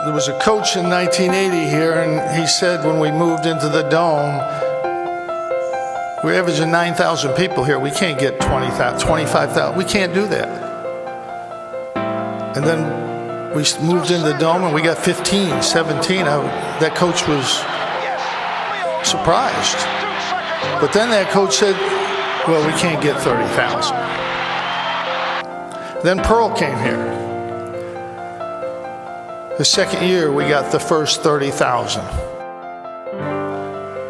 There was a coach in 1980 here, and he said when we moved into the Dome, we're averaging 9,000 people here. We can't get 20,000, 25,000. We can't do that. And then we moved into the Dome, and we got 15, 17. That coach was surprised. But then that coach said, well, we can't get 30,000. Then Pearl came here. The second year, we got the first 30,000.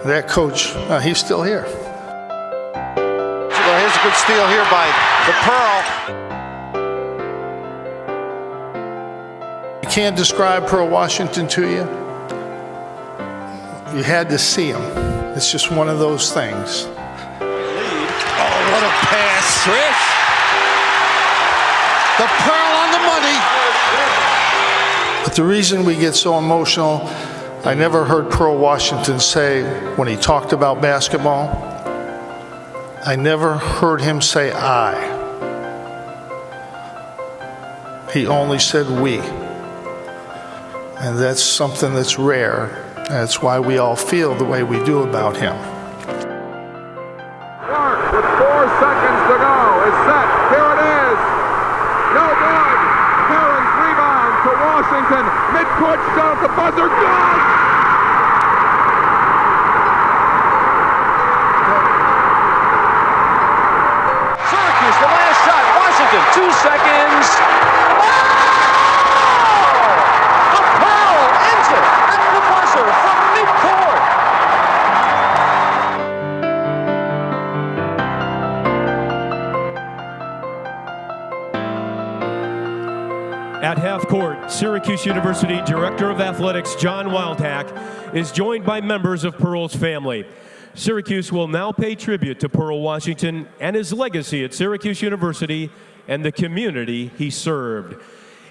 That coach, he's still here. Well, here's a good steal here by the Pearl. I can't describe Pearl Washington to you. You had to see him. It's just one of those things. Oh, what a pass. Trish. The Pearl on the money. But the reason we get so emotional, I never heard Pearl Washington say, when he talked about basketball, I never heard him say I. He only said we. And that's something that's rare. That's why we all feel the way we do about him. Clark with 4 seconds to go is set. Here it is. No good. Herron's rebound to Washington. Mid-court shot at the buzzer. Good! Syracuse, the last shot. Washington, 2 seconds. Oh! The Pearl ends it at the buzzer from mid-court. At half court, Syracuse University Director of Athletics John Wildhack is joined by members of Pearl's family. Syracuse will now pay tribute to Pearl Washington and his legacy at Syracuse University and the community he served.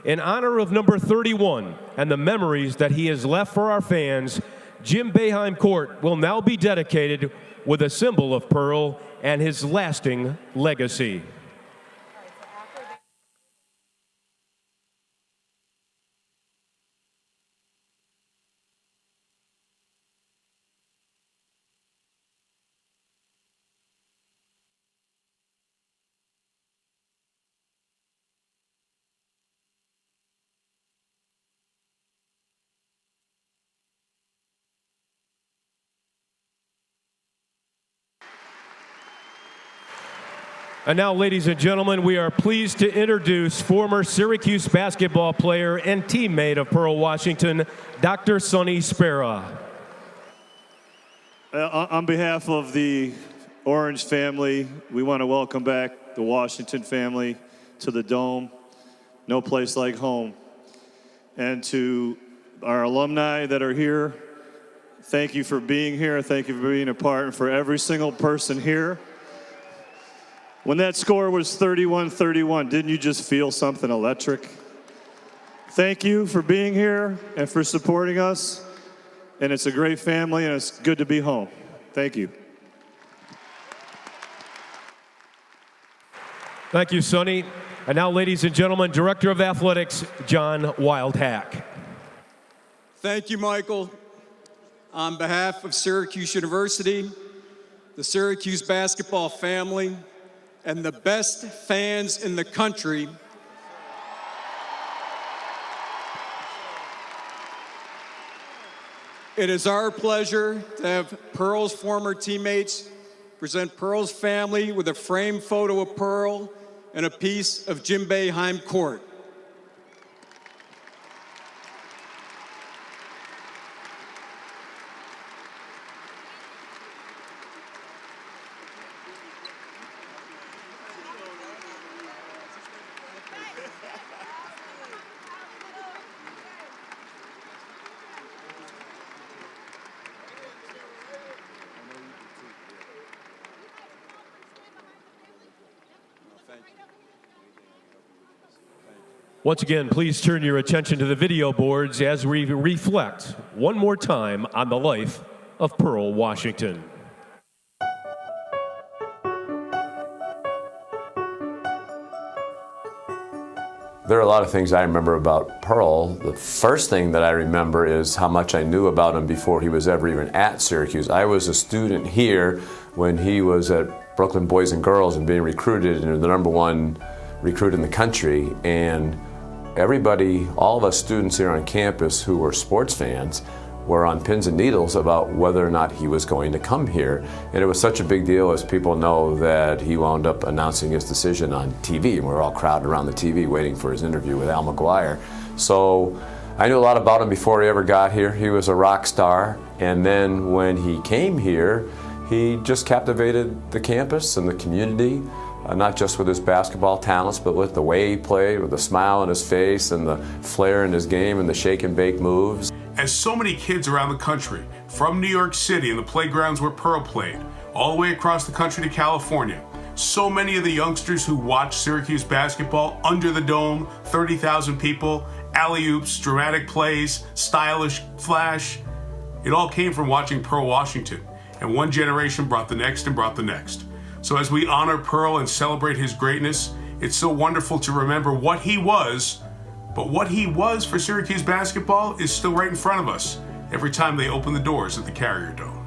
In honor of number 31 and the memories that he has left for our fans, Jim Boeheim Court will now be dedicated with a symbol of Pearl and his lasting legacy. And now, ladies and gentlemen, we are pleased to introduce former Syracuse basketball player and teammate of Pearl Washington, Dr. Sonny Spera. On behalf of the Orange family, we want to welcome back the Washington family to the Dome. No place like home. And to our alumni that are here, thank you for being here. Thank you for being a part, and for every single person here. When that score was 31-31, didn't you just feel something electric? Thank you for being here and for supporting us. And it's a great family, and it's good to be home. Thank you. Thank you, Sonny. And now, ladies and gentlemen, Director of Athletics, John Wildhack. Thank you, Michael. On behalf of Syracuse University, the Syracuse basketball family, and the best fans in the country, it is our pleasure to have Pearl's former teammates present Pearl's family with a framed photo of Pearl and a piece of Jim Boeheim Court. Once again, please turn your attention to the video boards as we reflect one more time on the life of Pearl Washington. There are a lot of things I remember about Pearl. The first thing that I remember is how much I knew about him before he was ever even at Syracuse. I was a student here when he was at Brooklyn Boys and Girls and being recruited, and the #1 recruit in the country. And everybody, all of us students here on campus who were sports fans, were on pins and needles about whether or not he was going to come here. And it was such a big deal, as people know, that he wound up announcing his decision on TV, and we were all crowded around the TV waiting for his interview with Al McGuire. So I knew a lot about him before he ever got here. He was a rock star, and then when he came here, he just captivated the campus and the community, not just with his basketball talents, but with the way he played, with the smile on his face and the flair in his game and the shake and bake moves. As so many kids around the country, from New York City and the playgrounds where Pearl played, all the way across the country to California, so many of the youngsters who watch Syracuse basketball under the dome, 30,000 people, alley-oops, dramatic plays, stylish flash, it all came from watching Pearl Washington. And one generation brought the next and brought the next. So as we honor Pearl and celebrate his greatness, it's so wonderful to remember what he was. But what he was for Syracuse basketball is still right in front of us every time they open the doors at the Carrier Dome.